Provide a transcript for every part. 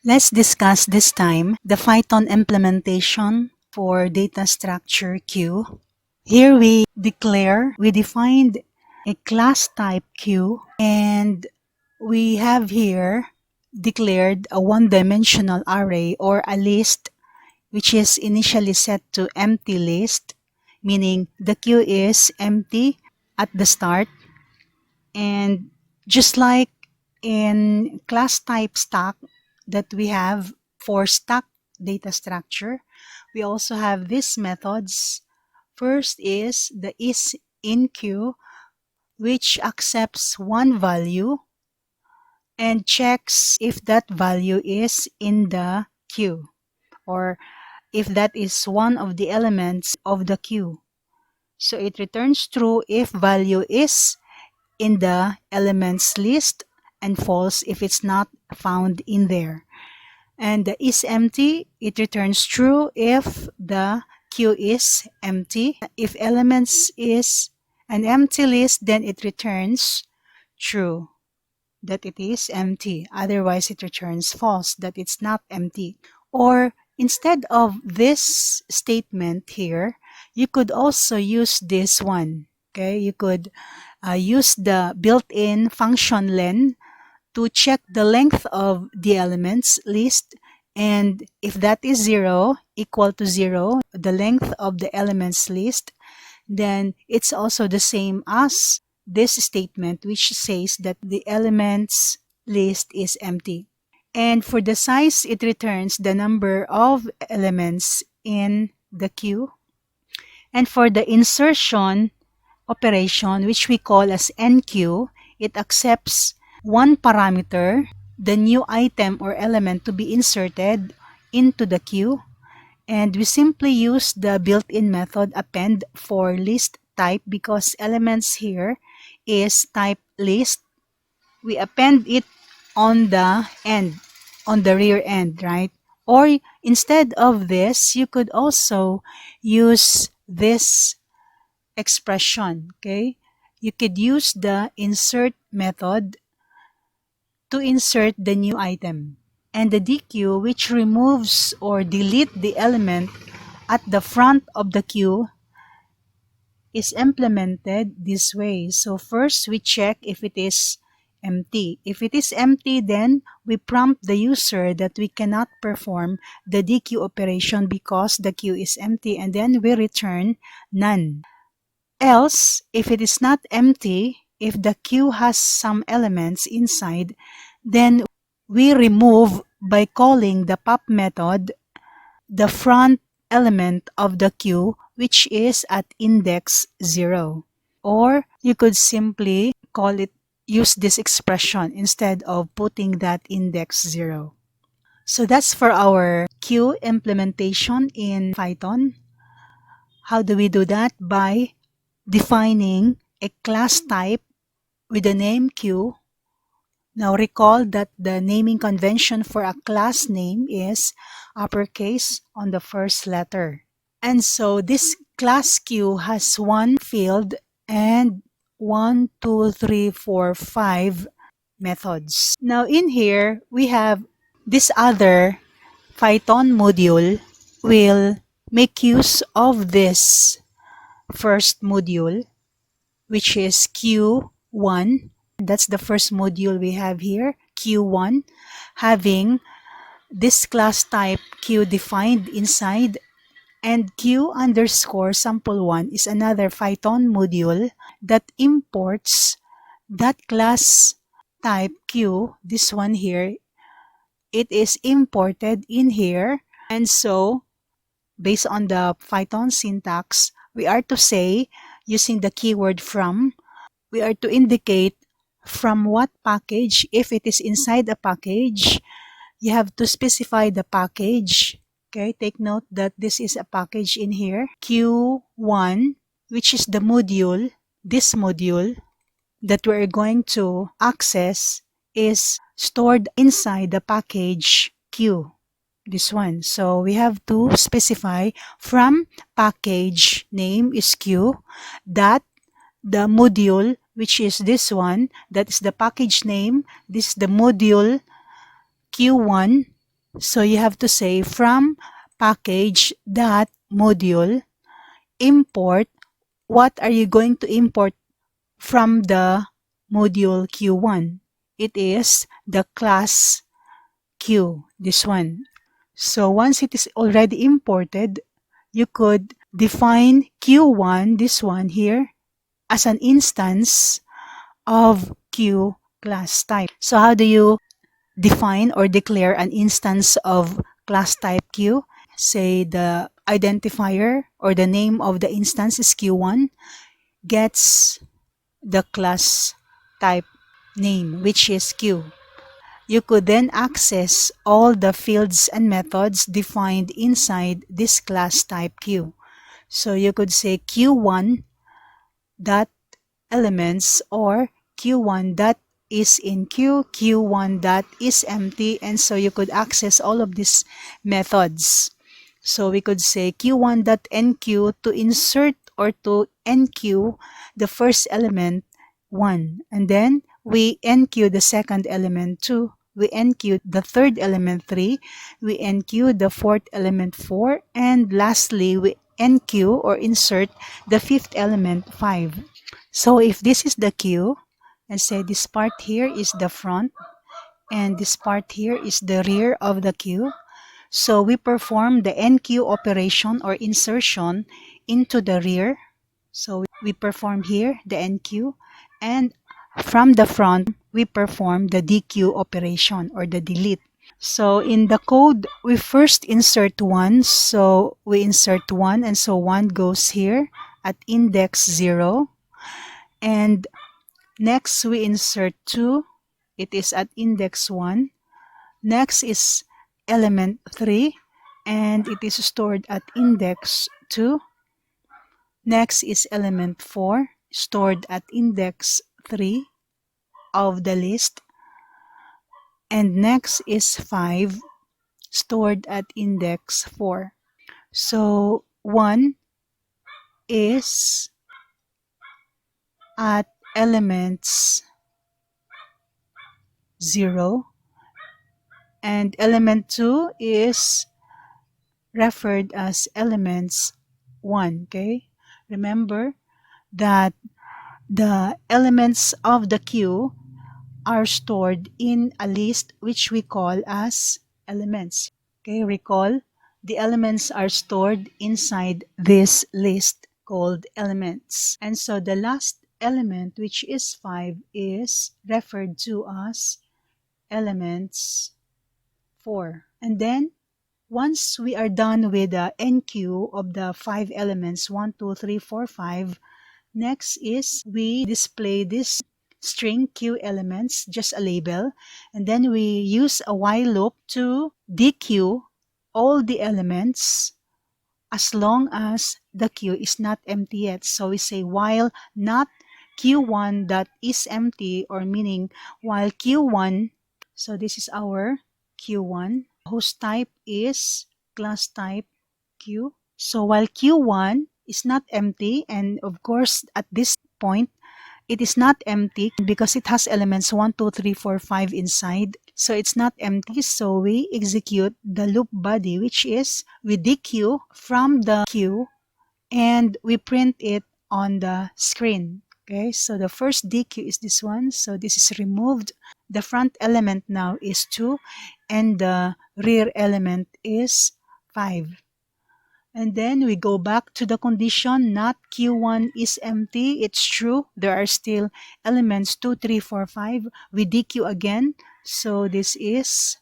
Let's discuss this time the Python implementation for data structure queue. Here we defined a class type queue, and we have here declared a one-dimensional array or a list which is initially set to empty list, meaning the queue is empty at the start. And just like in class type stack that we have for stack data structure, we also have these methods. First is the isInQueue, which accepts one value and checks if that value is in the queue or if that is one of the elements of the queue. So it returns true if value is in the elements list and false if it's not found in there. And the isEmpty, it returns true if the queue is empty. If elements is an empty list, then it returns true that it is empty. Otherwise, it returns false that it's not empty. Or instead of this statement here, you could also use this one. Okay, you could use the built-in function len to check the length of the elements list, and if that is 0, equal to 0, the length of the elements list, then it's also the same as this statement which says that the elements list is empty. And for the size, it returns the number of elements in the queue. And for the insertion operation, which we call as Enqueue, it accepts one parameter, the new item or element to be inserted into the queue, and we simply use the built-in method append for list type because elements here is type list. We append it on the end, on the rear end, right? Or instead of this, you could also use this expression, okay? You could use the insert method to insert the new item. And the dequeue, which removes or delete the element at the front of the queue, is implemented this way. So first, we check if it is empty. If it is empty, then we prompt the user that we cannot perform the dequeue operation because the queue is empty, and then we return none. Else, if it is not empty, if the queue has some elements inside, then we remove by calling the pop method the front element of the queue, which is at index 0. Or you could simply use this expression instead of putting that index 0. So that's for our queue implementation in Python. How do we do that? By defining a class type with the name queue. Now recall that the naming convention for a class name is uppercase on the first letter. And so this class queue has one field and 1, 2, 3, 4, 5 methods. Now in here, we have this other Python module will make use of this first module, which is Q1. That's the first module we have here, Q1, having this class type Q defined inside, and Q underscore sample1 is another Python module that imports that class type Q, this one here. It is imported in here, and so based on the Python syntax, we are to say, using the keyword from, we are to indicate from what package. If it is inside a package, you have to specify the package. Okay, take note that this is a package in here. Q1, which is the module, this module that we're going to access is stored inside the package Q. This one. So we have to specify from package name is Q that the module, which is this one, that is the package name, this is the module Q1, So you have to say from package dot module import. What are you going to import from the module Q1? It is the class Q, this one. So once it is already imported, you could define Q1, this one here, as an instance of Q class type. So how do you define or declare an instance of class type Q? Say the identifier or the name of the instance is Q1, gets the class type name, which is Q. You could then access all the fields and methods defined inside this class type Q. So you could say Q1 dot elements or Q1 dot is in Q, Q1 dot is empty, and so you could access all of these methods. So we could say Q1.enqueue to insert or to enqueue the first element 1. And then we enqueue the second element 2. We enqueue the third element 3. We enqueue the fourth element 4. And lastly, we enqueue or insert the fifth element 5. So if this is the queue, and say this part here is the front, and this part here is the rear of the queue, so we perform the enqueue operation or insertion into the rear. So we perform here the enqueue, and from the front, we perform the dequeue operation or the delete. So in the code, we first insert 1. So we insert 1, and so 1 goes here at index 0. And next, we insert 2. It is at index 1. Next is element 3, and it is stored at index 2. Next is element 4, stored at index 3 of the list. And next is 5, stored at index 4. So 1 is at elements 0, and element 2 is referred as elements 1. Okay, remember that the elements of the queue are stored in a list which we call as elements. Okay, recall, the elements are stored inside this list called elements. And so the last element, which is 5, is referred to as elements 4. And then once we are done with the enqueue of the 5 elements, 1, 2, 3, 4, 5, next is we display this string queue elements, just a label, and then we use a while loop to dequeue all the elements as long as the queue is not empty yet. So we say while not q1 dot is empty, or meaning while q1, so this is our q1 whose type is class type Q. So while Q1 is not empty, and of course at this point it is not empty because it has elements 1, 2, 3, 4, 5 inside. So it's not empty. So we execute the loop body, which is we dequeue from the queue and we print it on the screen. Okay, so the first dequeue is this one. So this is removed. The front element now is 2 and the rear element is 5. And then we go back to the condition, not Q1 is empty. It's true. There are still elements 2, 3, 4, 5. We dequeue again. So this is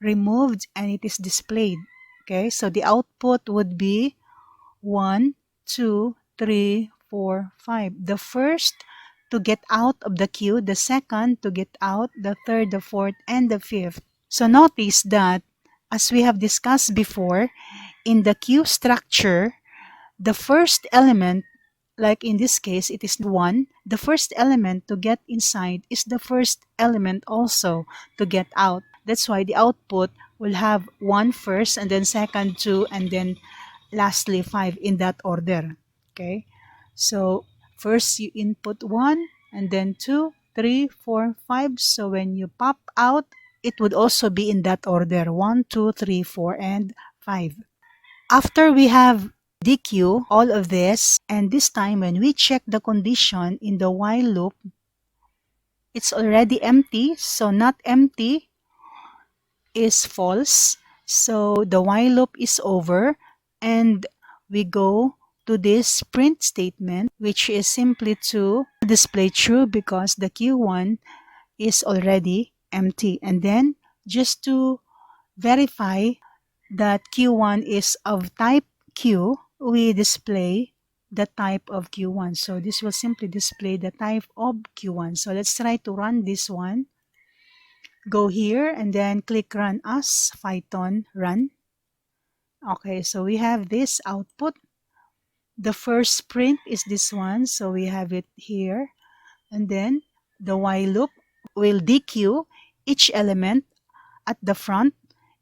removed and it is displayed. Okay, so the output would be 1, 2, 3, 4, 5. The first to get out of the queue, the second to get out, the third, the fourth, and the fifth. So notice that, as we have discussed before, in the queue structure, the first element, like in this case, it is 1. The first element to get inside is the first element also to get out. That's why the output will have 1 first, and then second 2, and then lastly 5 in that order. Okay, so first you input 1, and then 2, 3, 4, 5. So when you pop out it would also be in that order: 1, 2, 3, 4, and 5. After we have dequeue all of this, and this time when we check the condition in the while loop, it's already empty, so not empty is false. So the while loop is over, and we go to this print statement, which is simply to display true because the Q1 is already empty. And then just to verify that Q1 is of type Q, we display the type of Q1. So this will simply display the type of Q1. So let's try to run this one. Go here and then click run as Python run. Okay, so we have this output. The first print is this one, so we have it here. And then the while loop will dequeue each element at the front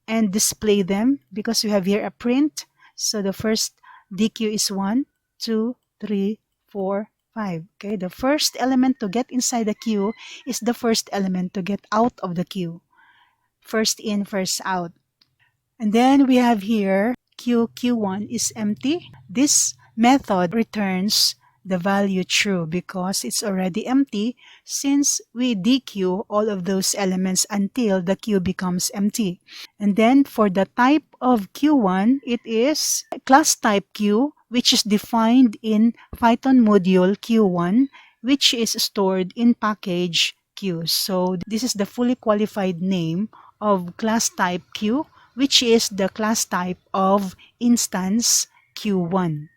and display them because we have here a print. So the first dequeue is 1, 2, 3, 4, 5. Okay, the first element to get inside the queue is the first element to get out of the queue. First in, first out. And then we have here Q1 is empty. This method returns the value true because it's already empty since we dequeue all of those elements until the queue becomes empty. And then for the type of Q1, it is class type Q, which is defined in Python module Q1, which is stored in package Q. So this is the fully qualified name of class type Q, which is the class type of instance Q1.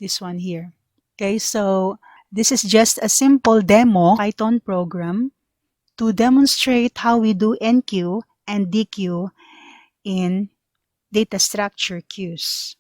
This one here. Okay, so this is just a simple demo Python program to demonstrate how we do enqueue and dequeue in data structure queues.